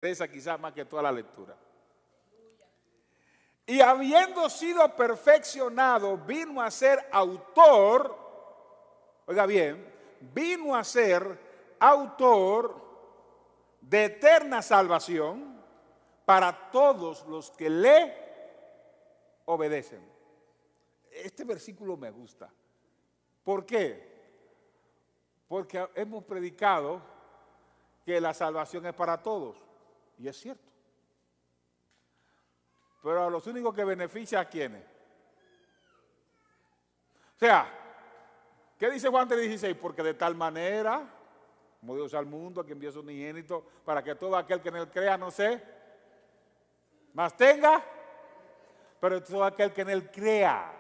interesa quizás más que toda la lectura. Y habiendo sido perfeccionado, vino a ser autor, oiga bien, vino a ser autor de eterna salvación para todos los que le obedecen. Este versículo me gusta. ¿Por qué? Porque hemos predicado que la salvación es para todos, y es cierto. Pero a los únicos que beneficia, ¿a quiénes? O sea, ¿qué dice Juan 3:16? Porque de tal manera, como Dios al mundo, a quien envió su unigénito, para que todo aquel que en él crea, no sé, más tenga, pero todo aquel que en él crea.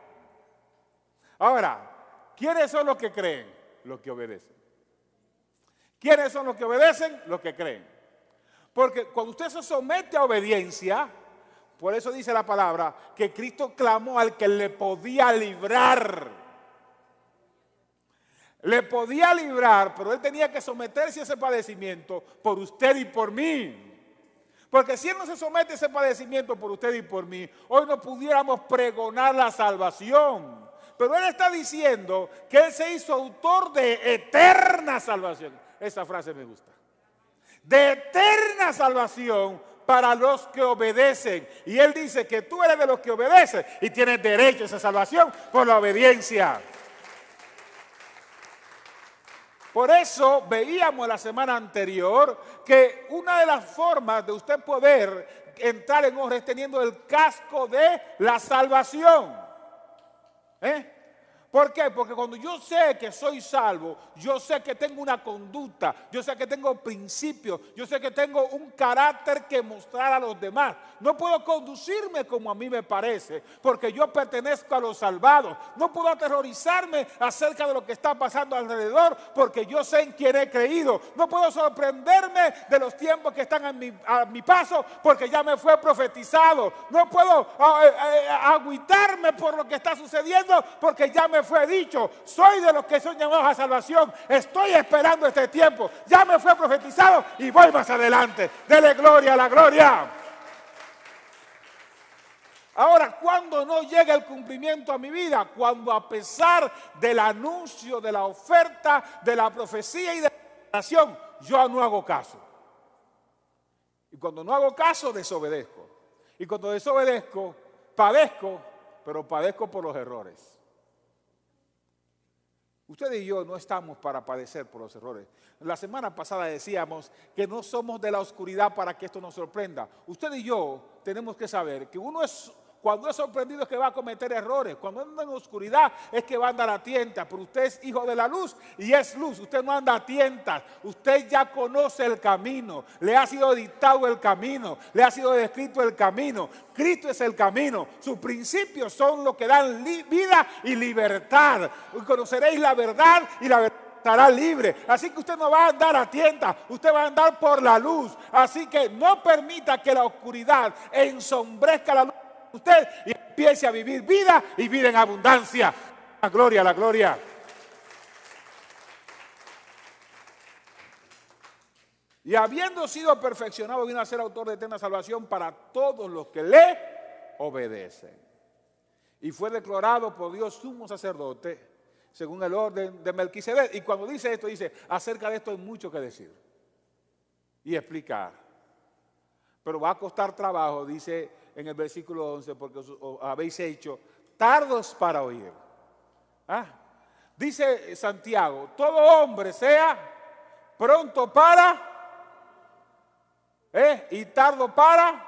Ahora, ¿quiénes son los que creen? Los que obedecen. ¿Quiénes son los que obedecen? Los que creen. Porque cuando usted se somete a obediencia, por eso dice la palabra, que Cristo clamó al que le podía librar. Le podía librar, pero él tenía que someterse a ese padecimiento por usted y por mí. Porque si él no se somete a ese padecimiento por usted y por mí, hoy no pudiéramos pregonar la salvación. Pero él está diciendo que él se hizo autor de eterna salvación. Esa frase me gusta. De eterna salvación para los que obedecen. Y él dice que tú eres de los que obedecen y tienes derecho a esa salvación por la obediencia. Por eso veíamos la semana anterior que una de las formas de usted poder entrar en honra es teniendo el casco de la salvación. ¿Por qué? Porque cuando yo sé que soy salvo, yo sé que tengo una conducta, yo sé que tengo principios, yo sé que tengo un carácter que mostrar a los demás. No puedo conducirme como a mí me parece, porque yo pertenezco a los salvados. No puedo aterrorizarme acerca de lo que está pasando alrededor, porque yo sé en quién he creído. No puedo sorprenderme de los tiempos que están a mi paso, porque ya me fue profetizado. No puedo agüitarme por lo que está sucediendo, porque ya me fue dicho. Soy de los que son llamados a salvación. Estoy esperando este tiempo. Ya me fue profetizado y voy más adelante. Dele gloria a la gloria. Ahora, ¿cuándo no llega el cumplimiento a mi vida? Cuando a pesar del anuncio, de la oferta, de la profecía y de la nación, yo no hago caso. Y cuando no hago caso, desobedezco. Y cuando desobedezco, padezco, pero padezco por los errores. Usted y yo no estamos para padecer por los errores. La semana pasada decíamos que no somos de la oscuridad para que esto nos sorprenda. Usted y yo tenemos que saber que cuando es sorprendido es que va a cometer errores. Cuando anda en oscuridad es que va a andar a tientas. Pero usted es hijo de la luz y es luz. Usted no anda a tientas. Usted ya conoce el camino. Le ha sido dictado el camino. Le ha sido descrito el camino. Cristo es el camino. Sus principios son los que dan vida y libertad. Y conoceréis la verdad y la verdad estará libre. Así que usted no va a andar a tientas, usted va a andar por la luz. Así que no permita que la oscuridad ensombrezca la luz de usted y empiece a vivir vida y vida en abundancia. La gloria, la gloria. Y habiendo sido perfeccionado, vino a ser autor de eterna salvación para todos los que le obedecen. Y fue declarado por Dios sumo sacerdote según el orden de Melquisedec. Y cuando dice esto, dice, acerca de esto hay mucho que decir y explicar. Pero va a costar trabajo, dice en el versículo 11, porque os habéis hecho tardos para oír. Dice Santiago, todo hombre sea pronto para, y tardo para,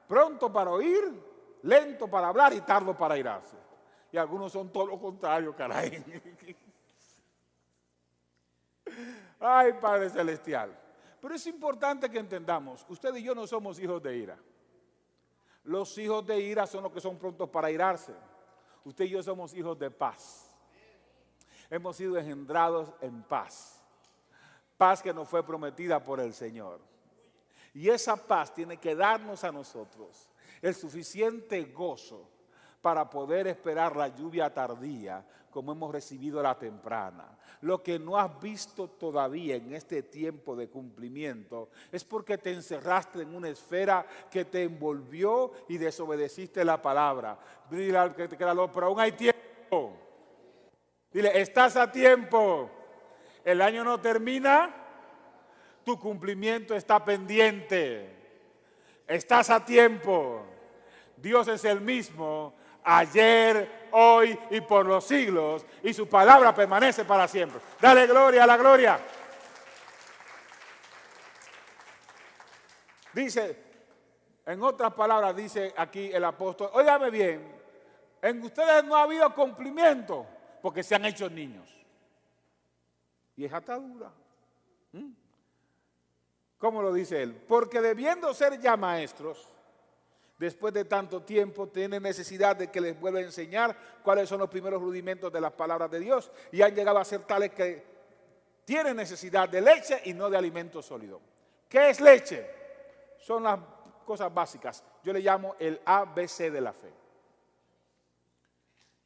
pronto para oír, lento para hablar y tardo para irarse. Y algunos son todo lo contrario, caray. Ay, Padre Celestial. Pero es importante que entendamos, usted y yo no somos hijos de ira. Los hijos de ira son los que son prontos para irarse. Usted y yo somos hijos de paz. Hemos sido engendrados en paz. Paz que nos fue prometida por el Señor. Y esa paz tiene que darnos a nosotros el suficiente gozo para poder esperar la lluvia tardía como hemos recibido la temprana. lo que no has visto todavía en este tiempo de cumplimiento es porque te encerraste en una esfera que te envolvió y desobedeciste la palabra. Dile al que te queda al lado, pero aún hay tiempo. Dile, estás a tiempo. El año no termina, tu cumplimiento está pendiente. Estás a tiempo. Dios es el mismo ayer, hoy y por los siglos, y su palabra permanece para siempre. Dale gloria a la gloria. Dice, en otras palabras, dice aquí el apóstol, óigame bien, en ustedes no ha habido cumplimiento porque se han hecho niños. Y es atadura. ¿Cómo lo dice él? Porque debiendo ser ya maestros, después de tanto tiempo, tienen necesidad de que les vuelva a enseñar cuáles son los primeros rudimentos de las palabras de Dios y han llegado a ser tales que tienen necesidad de leche y no de alimento sólido. ¿Qué es leche? Son las cosas básicas. Yo le llamo el ABC de la fe.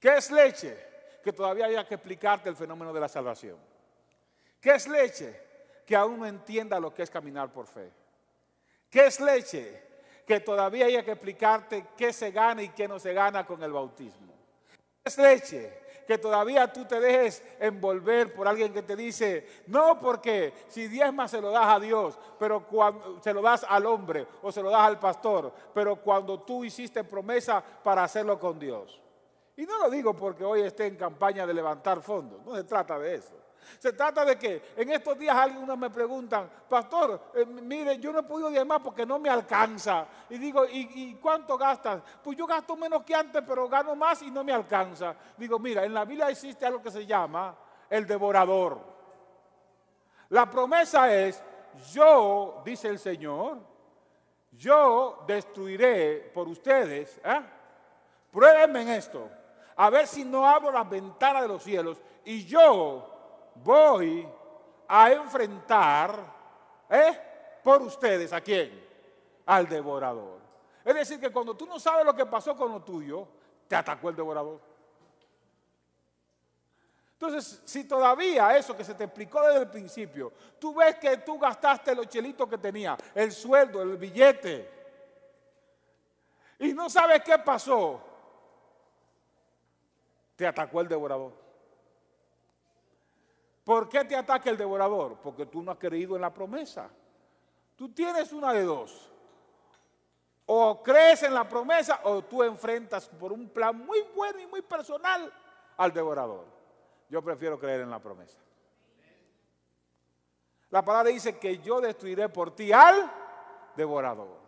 ¿Qué es leche? Que todavía hay que explicarte el fenómeno de la salvación. ¿Qué es leche? Que aún no entienda lo que es caminar por fe. ¿Qué es leche? Que todavía hay que explicarte qué se gana y qué no se gana con el bautismo. Es leche, que todavía tú te dejes envolver por alguien que te dice, no, porque si diezmas se lo das a Dios, pero cuando se lo das al hombre o se lo das al pastor, pero cuando tú hiciste promesa para hacerlo con Dios. Y no lo digo porque hoy esté en campaña de levantar fondos, no se trata de eso. Se trata de que en estos días algunos me preguntan, pastor, mire, yo no he podido diezmar porque no me alcanza. Y digo, ¿y cuánto gastas? Pues yo gasto menos que antes, pero gano más y no me alcanza. Digo, mira, en la Biblia existe algo que se llama el devorador. La promesa es, yo, dice el Señor, yo destruiré por ustedes. Pruébenme en esto, a ver si no abro las ventanas de los cielos y yo voy a enfrentar por ustedes, ¿a quién? Al devorador. Es decir, que cuando tú no sabes lo que pasó con lo tuyo, te atacó el devorador. Entonces, si todavía eso que se te explicó desde el principio, tú ves que tú gastaste los chelitos que tenía, el sueldo, el billete, y no sabes qué pasó, te atacó el devorador. ¿Por qué te ataca el devorador? Porque tú no has creído en la promesa. Tú tienes una de dos. O crees en la promesa o tú enfrentas por un plan muy bueno y muy personal al devorador. Yo prefiero creer en la promesa. La palabra dice que yo destruiré por ti al devorador.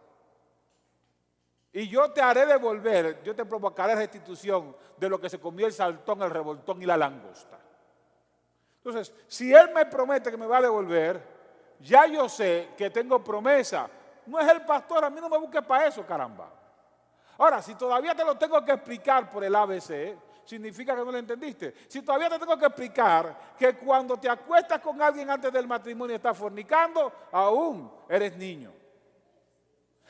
Y yo te haré devolver, yo te provocaré restitución de lo que se comió el saltón, el revoltón y la langosta. Entonces, si Él me promete que me va a devolver, ya yo sé que tengo promesa. No es el pastor, a mí no me busques para eso, caramba. Ahora, si todavía te lo tengo que explicar por el ABC, significa que no lo entendiste. Si todavía te tengo que explicar que cuando te acuestas con alguien antes del matrimonio y estás fornicando, aún eres niño.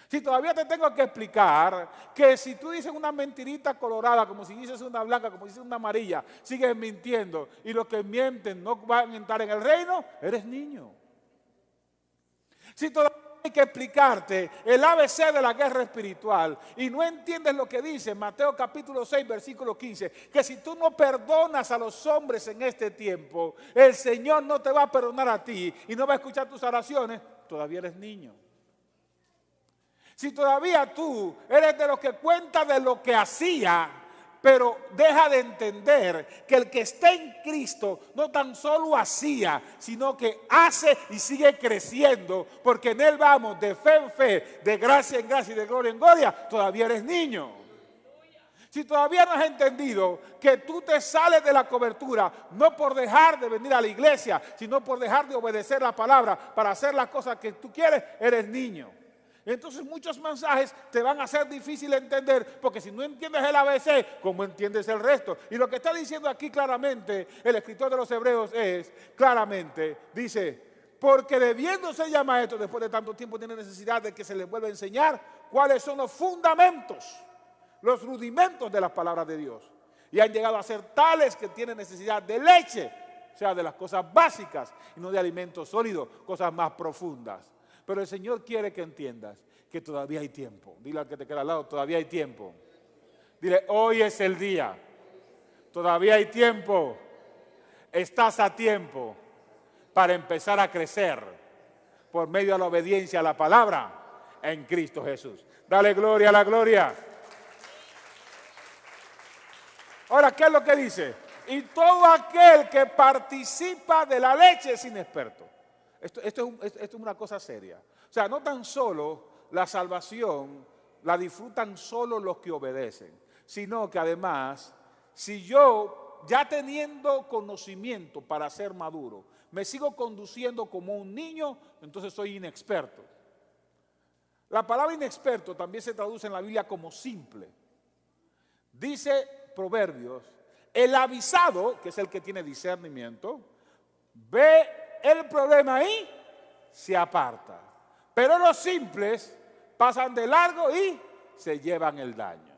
Si todavía te tengo que explicar que si tú dices una mentirita colorada, como si dices una blanca, como si dices una amarilla, sigues mintiendo y los que mienten no van a entrar en el reino, eres niño. Si todavía hay que explicarte el ABC de la guerra espiritual y no entiendes lo que dice Mateo capítulo 6, versículo 15, que si tú no perdonas a los hombres en este tiempo, el Señor no te va a perdonar a ti y no va a escuchar tus oraciones, todavía eres niño. Si todavía tú eres de los que cuenta de lo que hacía, pero deja de entender que el que está en Cristo no tan solo hacía, sino que hace y sigue creciendo, porque en Él vamos de fe en fe, de gracia en gracia y de gloria en gloria, todavía eres niño. Si todavía no has entendido que tú te sales de la cobertura, no por dejar de venir a la iglesia, sino por dejar de obedecer la palabra para hacer las cosas que tú quieres, eres niño. Entonces muchos mensajes te van a ser difícil entender, porque si no entiendes el ABC, ¿cómo entiendes el resto? Y lo que está diciendo aquí claramente el escritor de los Hebreos es, claramente, dice, porque debiéndose ya maestros después de tanto tiempo tiene necesidad de que se les vuelva a enseñar cuáles son los fundamentos, los rudimentos de las palabras de Dios. Y han llegado a ser tales que tienen necesidad de leche O sea, de las cosas básicas y no de alimentos sólidos, cosas más profundas. Pero el Señor quiere que entiendas que todavía hay tiempo. Dile al que te queda al lado, todavía hay tiempo. Dile, hoy es el día. Todavía hay tiempo. Estás a tiempo para empezar a crecer por medio de la obediencia a la palabra en Cristo Jesús. Dale gloria a la gloria. Ahora, ¿qué es lo que dice? Y todo aquel que participa de la leche es inexperto. Esto es una cosa seria. O sea, no tan solo la salvación la disfrutan solo los que obedecen, sino que además, si yo, ya teniendo conocimiento para ser maduro, me sigo conduciendo como un niño, entonces soy inexperto. La palabra inexperto también se traduce en la Biblia como simple. Dice Proverbios, el avisado, que es el que tiene discernimiento, ve el problema y se aparta. Pero los simples pasan de largo y se llevan el daño.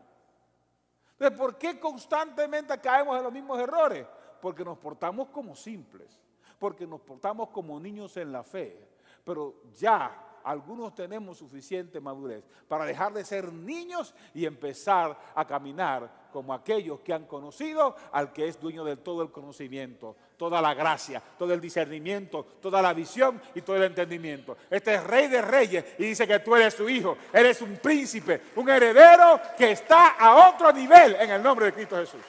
Entonces, ¿por qué constantemente caemos en los mismos errores? Porque nos portamos como simples, porque nos portamos como niños en la fe. Pero ya algunos tenemos suficiente madurez para dejar de ser niños y empezar a caminar como aquellos que han conocido al que es dueño de todo el conocimiento, toda la gracia, todo el discernimiento, toda la visión y todo el entendimiento. Este es Rey de Reyes y dice que tú eres su hijo, eres un príncipe, un heredero que está a otro nivel en el nombre de Cristo Jesús.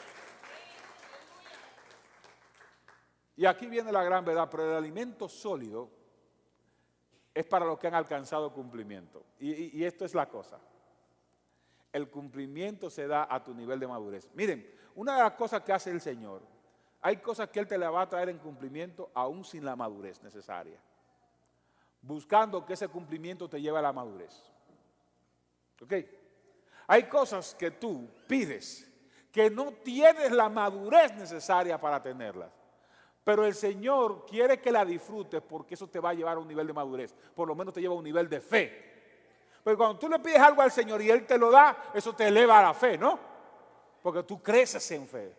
Y aquí viene la gran verdad, pero el alimento sólido es para los que han alcanzado cumplimiento. Y esto es la cosa. El cumplimiento se da a tu nivel de madurez. Miren, una de las cosas que hace el Señor, hay cosas que Él te la va a traer en cumplimiento aún sin la madurez necesaria. Buscando que ese cumplimiento te lleve a la madurez. ¿Ok? Hay cosas que tú pides que no tienes la madurez necesaria para tenerlas. Pero el Señor quiere que la disfrutes porque eso te va a llevar a un nivel de madurez. Por lo menos te lleva a un nivel de fe. Porque cuando tú le pides algo al Señor y Él te lo da, eso te eleva a la fe, ¿no? Porque tú creces en fe.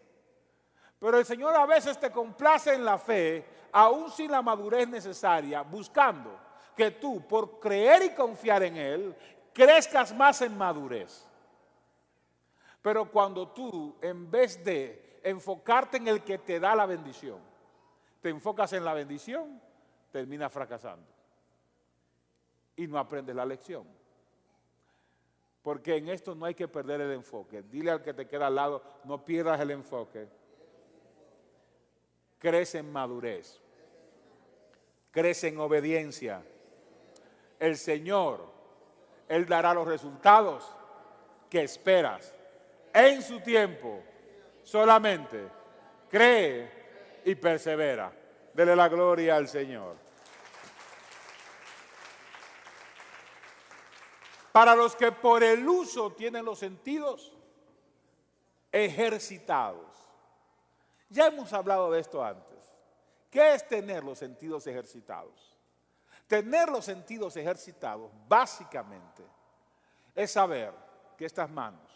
Pero el Señor a veces te complace en la fe, aún sin la madurez necesaria, buscando que tú, por creer y confiar en Él, crezcas más en madurez. Pero cuando tú, en vez de enfocarte en el que te da la bendición, te enfocas en la bendición, terminas fracasando. Y no aprendes la lección. Porque en esto no hay que perder el enfoque. Dile al que te queda al lado, no pierdas el enfoque. Crece en madurez. Crece en obediencia. El Señor, Él dará los resultados que esperas. En su tiempo, solamente cree y persevera. Dele la gloria al Señor. Para los que por el uso tienen los sentidos ejercitados. Ya hemos hablado de esto antes. ¿Qué es tener los sentidos ejercitados? Tener los sentidos ejercitados, básicamente, es saber que estas manos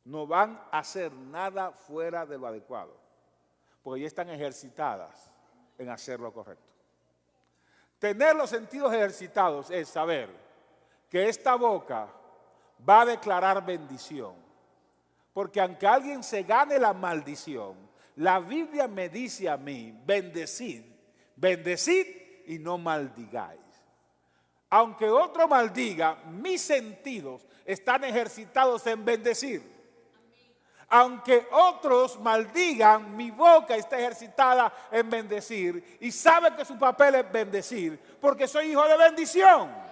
no van a hacer nada fuera de lo adecuado, porque ya están ejercitadas en hacer lo correcto. Tener los sentidos ejercitados es saber que esta boca va a declarar bendición. Porque aunque alguien se gane la maldición, la Biblia me dice a mí, bendecid, bendecid y no maldigáis. Aunque otro maldiga, mis sentidos están ejercitados en bendecir. Aunque otros maldigan, mi boca está ejercitada en bendecir y sabe que su papel es bendecir porque soy hijo de bendición.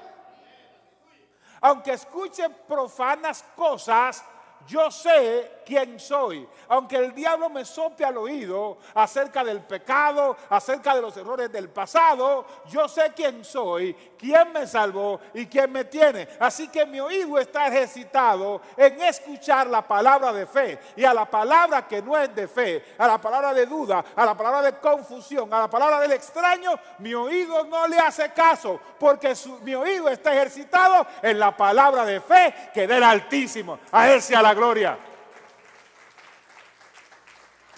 Aunque escuche profanas cosas, yo sé quién soy. Aunque el diablo me sople al oído acerca del pecado, acerca de los errores del pasado, yo sé quién soy, quién me salvó y quién me tiene. Así que mi oído está ejercitado en escuchar la palabra de fe. Y a la palabra que no es de fe, a la palabra de duda, a la palabra de confusión, a la palabra del extraño, mi oído no le hace caso. Porque mi oído está ejercitado en la palabra de fe que del Altísimo. A Él sea la gloria.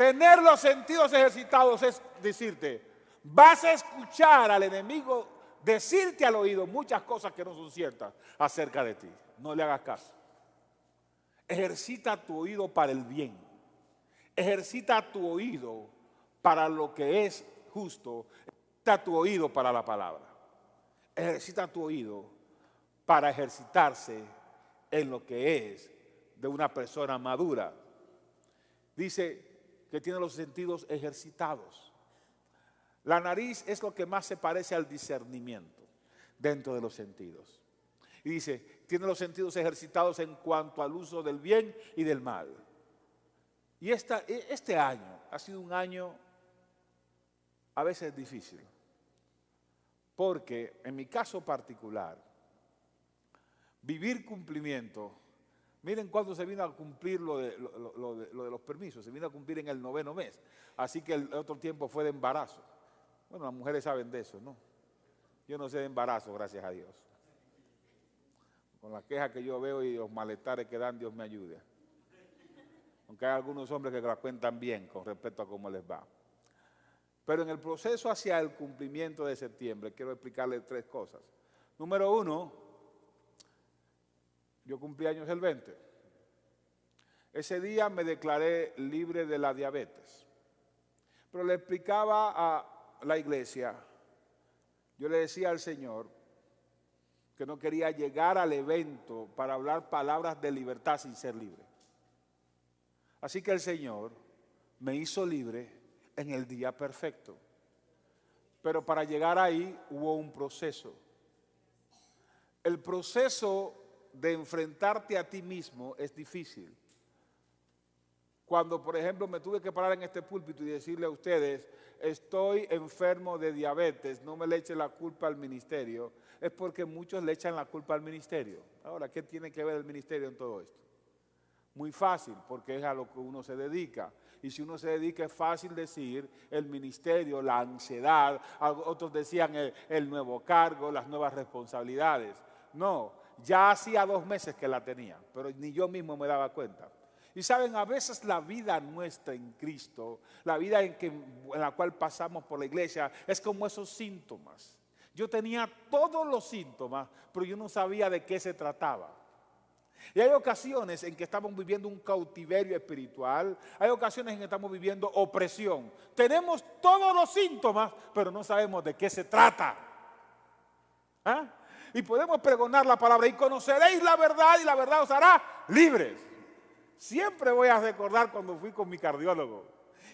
Tener los sentidos ejercitados es decirte, vas a escuchar al enemigo decirte al oído muchas cosas que no son ciertas acerca de ti. No le hagas caso. Ejercita tu oído para el bien. Ejercita tu oído para lo que es justo. Ejercita tu oído para la palabra. Ejercita tu oído para ejercitarse en lo que es de una persona madura. Dice que tiene los sentidos ejercitados. La nariz es lo que más se parece al discernimiento dentro de los sentidos. Y dice, tiene los sentidos ejercitados en cuanto al uso del bien y del mal. Y este año ha sido un año a veces difícil. Porque en mi caso particular, vivir cumplimiento, miren cuándo se vino a cumplir lo de los permisos, se vino a cumplir en el 9º mes. Así que el otro tiempo fue de embarazo. Bueno, las mujeres saben de eso, ¿no? Yo no sé de embarazo, gracias a Dios. Con las quejas que yo veo y los malestares que dan, Dios me ayude. Aunque hay algunos hombres que la cuentan bien con respecto a cómo les va. Pero en el proceso hacia el cumplimiento de septiembre, quiero explicarles 3 cosas. Número 1, yo cumplí años el 20. Ese día me declaré libre de la diabetes. Pero le explicaba a la iglesia, yo le decía al Señor que no quería llegar al evento para hablar palabras de libertad sin ser libre. Así que el Señor me hizo libre en el día perfecto. Pero para llegar ahí hubo un proceso. El proceso de enfrentarte a ti mismo es difícil. Cuando, por ejemplo, me tuve que parar en este púlpito y decirle a ustedes, estoy enfermo de diabetes, no me le eche la culpa al ministerio, es porque muchos le echan la culpa al ministerio. Ahora, ¿qué tiene que ver el ministerio en todo esto? Muy fácil, porque es a lo que uno se dedica. Y si uno se dedica, es fácil decir el ministerio, la ansiedad, otros decían el nuevo cargo, las nuevas responsabilidades. No, ya hacía 2 meses que la tenía, pero ni yo mismo me daba cuenta. Y saben, a veces la vida nuestra en Cristo, la vida en la cual pasamos por la iglesia, es como esos síntomas. Yo tenía todos los síntomas, pero yo no sabía de qué se trataba. Y hay ocasiones en que estamos viviendo un cautiverio espiritual, hay ocasiones en que estamos viviendo opresión. Tenemos todos los síntomas, pero no sabemos de qué se trata. ¿Ah? Y podemos pregonar la palabra y conoceréis la verdad y la verdad os hará libres. Siempre voy a recordar cuando fui con mi cardiólogo.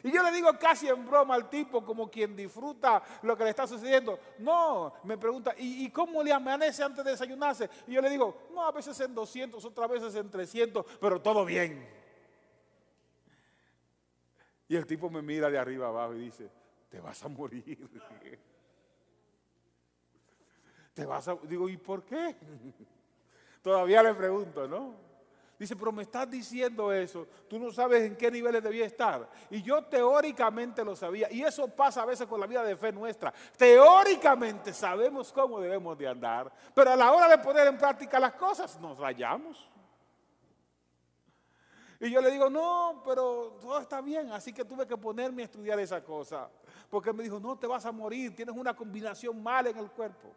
Y yo le digo casi en broma al tipo, como quien disfruta lo que le está sucediendo. No, me pregunta, ¿y cómo le amanece antes de desayunarse? Y yo le digo, no, a veces en 200, otras veces en 300, pero todo bien. Y el tipo me mira de arriba abajo y dice, te vas a morir. Digo, ¿y por qué? Todavía le pregunto, ¿no? Dice, pero me estás diciendo eso, tú no sabes en qué niveles debía estar. Y yo teóricamente lo sabía, y eso pasa a veces con la vida de fe nuestra. Teóricamente sabemos cómo debemos de andar, pero a la hora de poner en práctica las cosas nos rayamos. Y yo le digo, no, pero todo está bien, así que tuve que ponerme a estudiar esa cosa. Porque me dijo, no, te vas a morir, tienes una combinación mala en el cuerpo.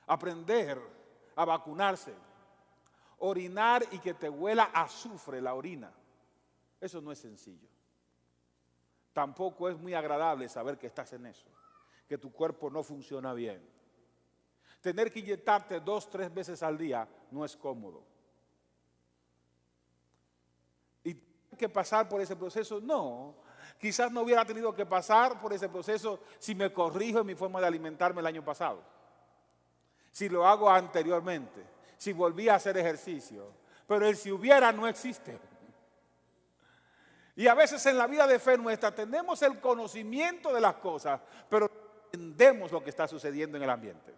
Aprender a vacunarse. Orinar y que te huela a azufre la orina. Eso no es sencillo. Tampoco es muy agradable saber que estás en eso, que tu cuerpo no funciona bien. Tener que inyectarte 2, 3 veces al día no es cómodo. ¿Y tener que pasar por ese proceso? No. Quizás no hubiera tenido que pasar por ese proceso si me corrijo en mi forma de alimentarme el año pasado. Si lo hago anteriormente. Si volví a hacer ejercicio. Pero el si hubiera no existe. Y a veces en la vida de fe nuestra tenemos el conocimiento de las cosas, pero no entendemos lo que está sucediendo en el ambiente.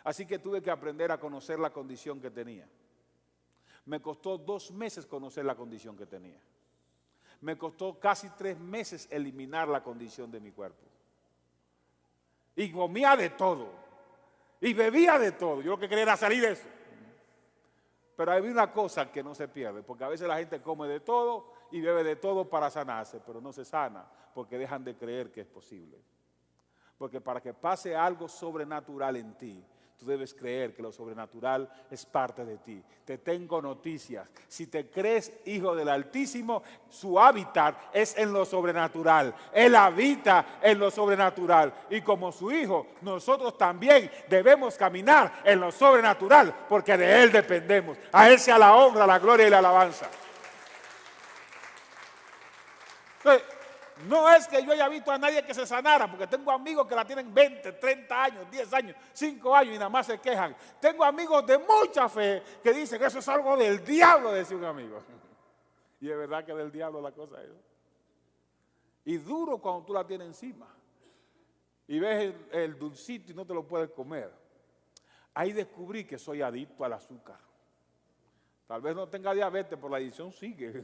Así que tuve que aprender a conocer la condición que tenía. Me costó 2 meses conocer la condición que tenía. Me costó casi 3 meses eliminar la condición de mi cuerpo. Y comía de todo. Y bebía de todo. Yo lo que quería era salir de eso. Pero hay una cosa que no se pierde, porque a veces la gente come de todo y bebe de todo para sanarse, pero no se sana porque dejan de creer que es posible. Porque para que pase algo sobrenatural en ti, tú debes creer que lo sobrenatural es parte de ti. Te tengo noticias. Si te crees hijo del Altísimo, su hábitat es en lo sobrenatural. Él habita en lo sobrenatural. Y como su hijo, nosotros también debemos caminar en lo sobrenatural, porque de Él dependemos. A Él sea la honra, la gloria y la alabanza. Entonces, no es que yo haya visto a nadie que se sanara, porque tengo amigos que la tienen 20, 30 años, 10 años, 5 años y nada más se quejan. Tengo amigos de mucha fe que dicen que eso es algo del diablo, decía un amigo. Y es verdad que del diablo la cosa es. Y duro cuando tú la tienes encima. Y ves el dulcito y no te lo puedes comer. Ahí descubrí que soy adicto al azúcar. Tal vez no tenga diabetes, pero la adicción sigue.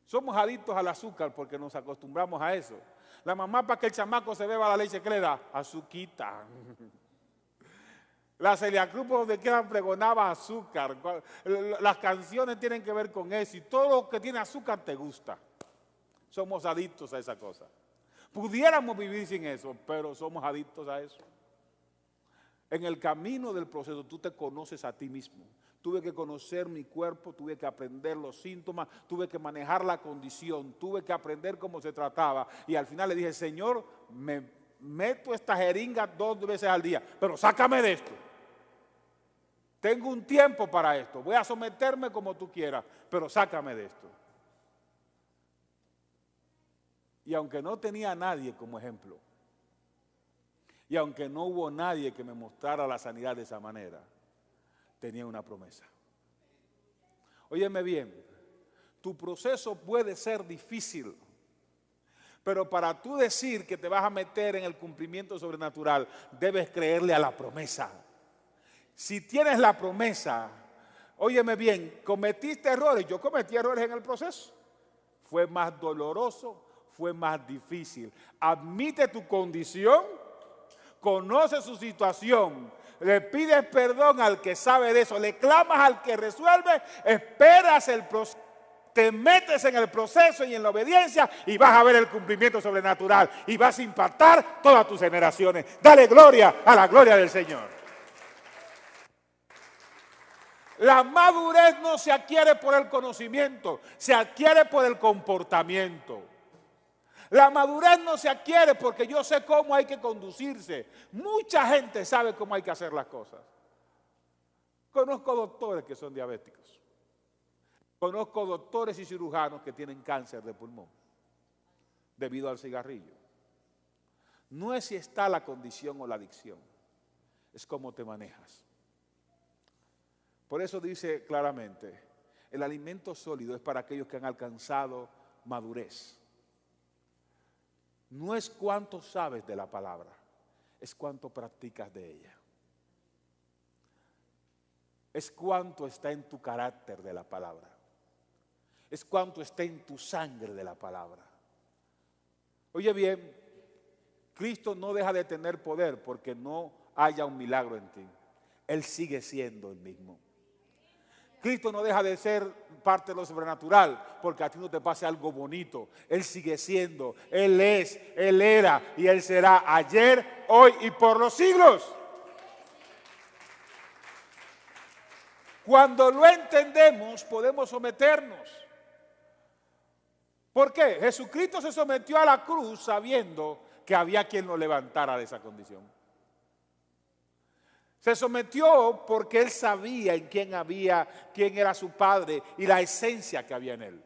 Somos adictos al azúcar porque nos acostumbramos a eso. La mamá, para que el chamaco se beba la leche, ¿qué le da? Azuquita. La Celia Cruz, por donde quieran, pregonaba azúcar. Las canciones tienen que ver con eso y todo lo que tiene azúcar te gusta. Somos adictos a esa cosa. Pudiéramos vivir sin eso, pero somos adictos a eso. En el camino del proceso tú te conoces a ti mismo. Tuve que conocer mi cuerpo, tuve que aprender los síntomas, tuve que manejar la condición, tuve que aprender cómo se trataba. Y al final le dije, Señor, me meto esta jeringa 2 veces al día, pero sácame de esto. Tengo un tiempo para esto, voy a someterme como tú quieras, pero sácame de esto. Y aunque no tenía a nadie como ejemplo, y aunque no hubo nadie que me mostrara la sanidad de esa manera, tenía una promesa. Óyeme bien, tu proceso puede ser difícil, pero para tú decir que te vas a meter en el cumplimiento sobrenatural, debes creerle a la promesa. Si tienes la promesa, óyeme bien, cometiste errores, yo cometí errores en el proceso. Fue más doloroso, fue más difícil. Admite tu condición, conoce su situación, le pides perdón al que sabe de eso, le clamas al que resuelve, esperas el proceso, te metes en el proceso y en la obediencia y vas a ver el cumplimiento sobrenatural y vas a impactar todas tus generaciones. Dale gloria a la gloria del Señor. La madurez no se adquiere por el conocimiento, se adquiere por el comportamiento. La madurez no se adquiere porque yo sé cómo hay que conducirse. Mucha gente sabe cómo hay que hacer las cosas. Conozco doctores que son diabéticos. Conozco doctores y cirujanos que tienen cáncer de pulmón debido al cigarrillo. No es si está la condición o la adicción, es cómo te manejas. Por eso dice claramente, el alimento sólido es para aquellos que han alcanzado madurez. No es cuánto sabes de la palabra, es cuánto practicas de ella. Es cuánto está en tu carácter de la palabra. Es cuánto está en tu sangre de la palabra. Oye bien, Cristo no deja de tener poder porque no haya un milagro en ti. Él sigue siendo el mismo. Cristo no deja de ser parte de lo sobrenatural porque a ti no te pase algo bonito. Él sigue siendo, Él es, Él era y Él será ayer, hoy y por los siglos. Cuando lo entendemos podemos someternos. ¿Por qué? Jesucristo se sometió a la cruz sabiendo que había quien lo levantara de esa condición. Se sometió porque él sabía en quién era su padre y la esencia que había en él.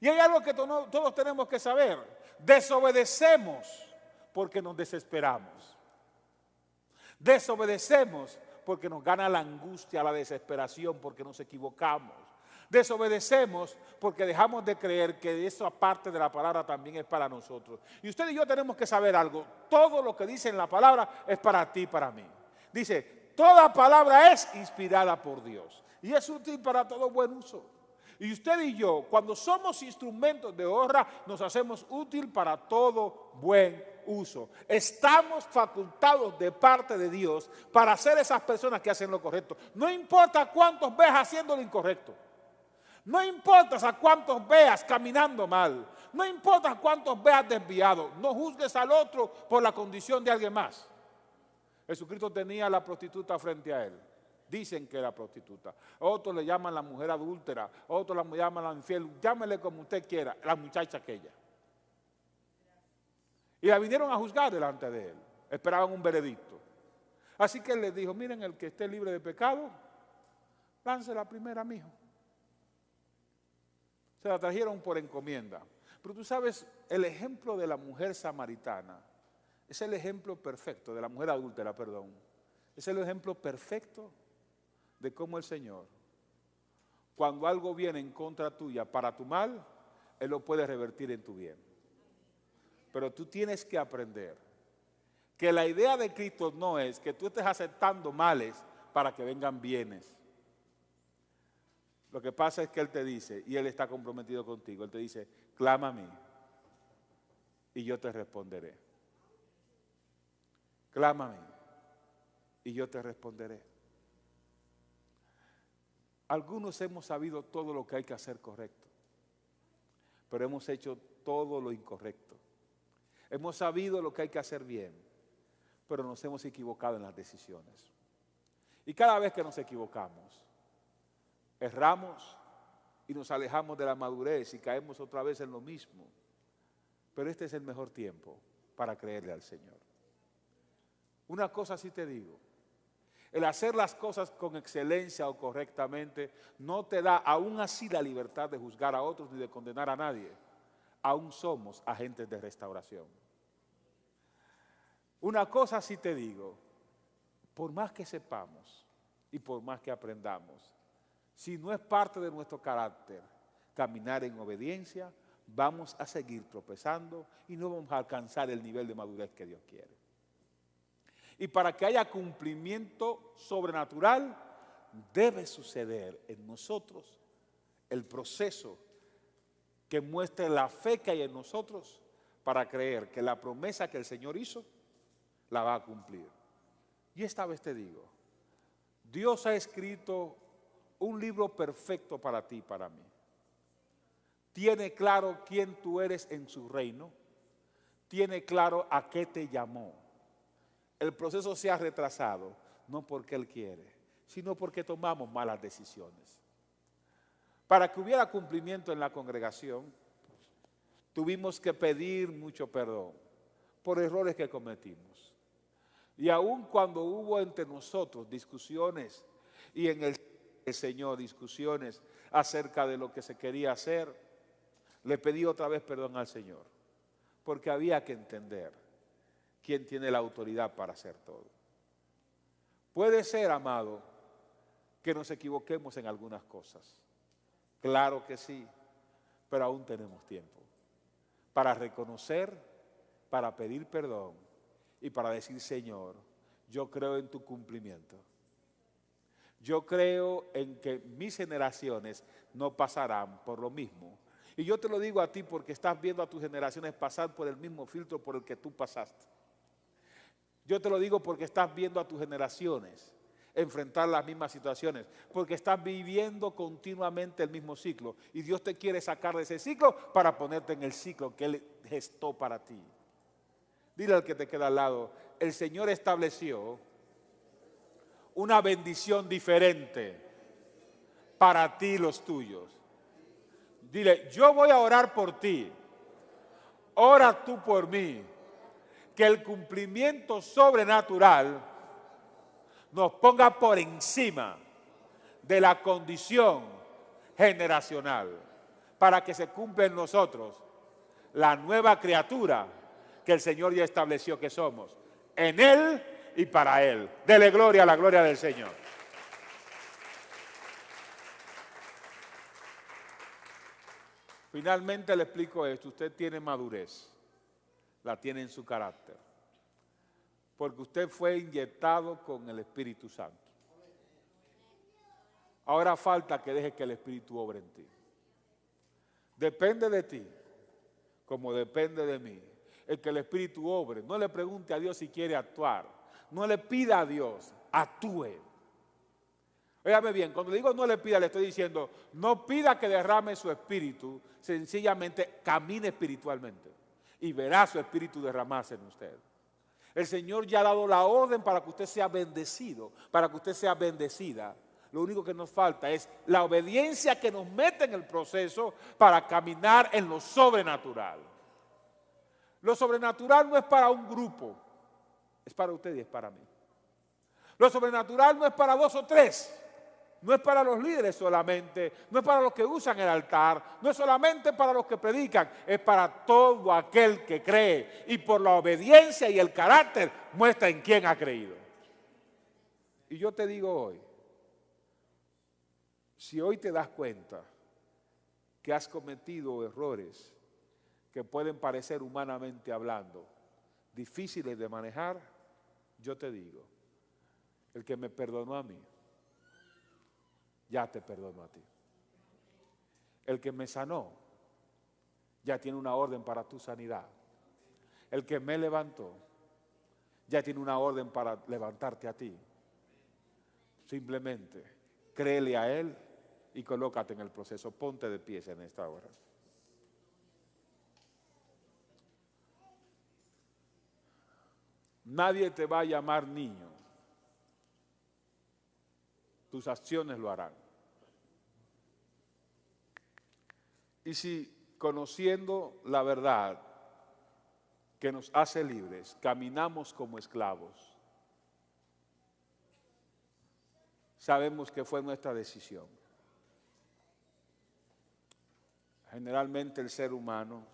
Y hay algo que todos tenemos que saber. Desobedecemos porque nos desesperamos. Desobedecemos porque nos gana la angustia, la desesperación, porque nos equivocamos. Desobedecemos porque dejamos de creer que esa parte de la palabra también es para nosotros. Y usted y yo tenemos que saber algo. Todo lo que dice en la palabra es para ti y para mí. Dice, toda palabra es inspirada por Dios y es útil para todo buen uso. Y usted y yo, cuando somos instrumentos de honra, nos hacemos útil para todo buen uso. Estamos facultados de parte de Dios para ser esas personas que hacen lo correcto. No importa cuántos veas haciendo lo incorrecto. No importa a cuántos veas caminando mal. No importa cuántos veas desviados. No juzgues al otro por la condición de alguien más. Jesucristo tenía a la prostituta frente a él. Dicen que era prostituta. Otros le llaman la mujer adúltera. Otros la llaman la infiel. Llámele como usted quiera. La muchacha aquella. Y la vinieron a juzgar delante de él. Esperaban un veredicto. Así que él les dijo, miren, el que esté libre de pecado, lance la primera, mijo. Se la trajeron por encomienda. Pero tú sabes, el ejemplo de la mujer samaritana es el ejemplo perfecto, de la mujer adúltera, perdón. Es el ejemplo perfecto de cómo el Señor, cuando algo viene en contra tuya para tu mal, Él lo puede revertir en tu bien. Pero tú tienes que aprender que la idea de Cristo no es que tú estés aceptando males para que vengan bienes. Lo que pasa es que Él te dice, y Él está comprometido contigo, Él te dice, clama a mí y yo te responderé. Clama a mí y yo te responderé. Algunos hemos sabido todo lo que hay que hacer correcto, pero hemos hecho todo lo incorrecto. Hemos sabido lo que hay que hacer bien, pero nos hemos equivocado en las decisiones. Y cada vez que nos equivocamos, erramos y nos alejamos de la madurez y caemos otra vez en lo mismo. Pero este es el mejor tiempo para creerle al Señor. Una cosa sí te digo, el hacer las cosas con excelencia o correctamente no te da aún así la libertad de juzgar a otros ni de condenar a nadie. Aún somos agentes de restauración. Una cosa sí te digo, por más que sepamos y por más que aprendamos, si no es parte de nuestro carácter caminar en obediencia, vamos a seguir tropezando y no vamos a alcanzar el nivel de madurez que Dios quiere. Y para que haya cumplimiento sobrenatural, debe suceder en nosotros el proceso que muestre la fe que hay en nosotros para creer que la promesa que el Señor hizo la va a cumplir. Y esta vez te digo, Dios ha escrito un libro perfecto para ti y para mí. Tiene claro quién tú eres en su reino. Tiene claro a qué te llamó. El proceso se ha retrasado, no porque Él quiere, sino porque tomamos malas decisiones. Para que hubiera cumplimiento en la congregación, tuvimos que pedir mucho perdón por errores que cometimos. Y aun cuando hubo entre nosotros discusiones y en el Señor discusiones acerca de lo que se quería hacer, le pedí otra vez perdón al Señor, porque había que entender quién tiene la autoridad para hacer todo. Puede ser, amado, que nos equivoquemos en algunas cosas. Claro que sí, pero aún tenemos tiempo para reconocer, para pedir perdón y para decir, Señor, yo creo en tu cumplimiento. Yo creo en que mis generaciones no pasarán por lo mismo. Y yo te lo digo a ti porque estás viendo a tus generaciones pasar por el mismo filtro por el que tú pasaste. Yo te lo digo porque estás viendo a tus generaciones enfrentar las mismas situaciones, porque estás viviendo continuamente el mismo ciclo y Dios te quiere sacar de ese ciclo para ponerte en el ciclo que Él gestó para ti. Dile al que te queda al lado, el Señor estableció una bendición diferente para ti y los tuyos. Dile, yo voy a orar por ti, ora tú por mí, que el cumplimiento sobrenatural nos ponga por encima de la condición generacional, para que se cumpla en nosotros la nueva criatura que el Señor ya estableció que somos, en Él y para Él. Dele gloria a la gloria del Señor. Finalmente le explico esto, usted tiene madurez, la tiene en su carácter, porque usted fue inyectado con el Espíritu Santo. Ahora falta que deje que el Espíritu obre en ti. Depende de ti, como depende de mí. el que el Espíritu obre. No le pregunte a Dios si quiere actuar. No le pida a Dios, actúe. Óigame bien, cuando le digo no le pida, le estoy diciendo, no pida que derrame su espíritu, sencillamente camine espiritualmente y verá su espíritu derramarse en usted. El Señor ya ha dado la orden para que usted sea bendecido, para que usted sea bendecida. Lo único que nos falta es la obediencia que nos mete en el proceso para caminar en lo sobrenatural. Lo sobrenatural no es para un grupo, es para usted y es para mí. Lo sobrenatural no es para 2 o 3, no es para los líderes solamente, no es para los que usan el altar, no es solamente para los que predican, es para todo aquel que cree y por la obediencia y el carácter muestra en quién ha creído. Y yo te digo hoy, si hoy te das cuenta que has cometido errores que pueden parecer humanamente hablando difíciles de manejar, yo te digo, el que me perdonó a mí, ya te perdonó a ti. El que me sanó, ya tiene una orden para tu sanidad. El que me levantó, ya tiene una orden para levantarte a ti. Simplemente créele a Él y colócate en el proceso. Ponte de pies en esta hora. Nadie te va a llamar niño. Tus acciones lo harán. Y si conociendo la verdad que nos hace libres, caminamos como esclavos, sabemos que fue nuestra decisión. Generalmente el ser humano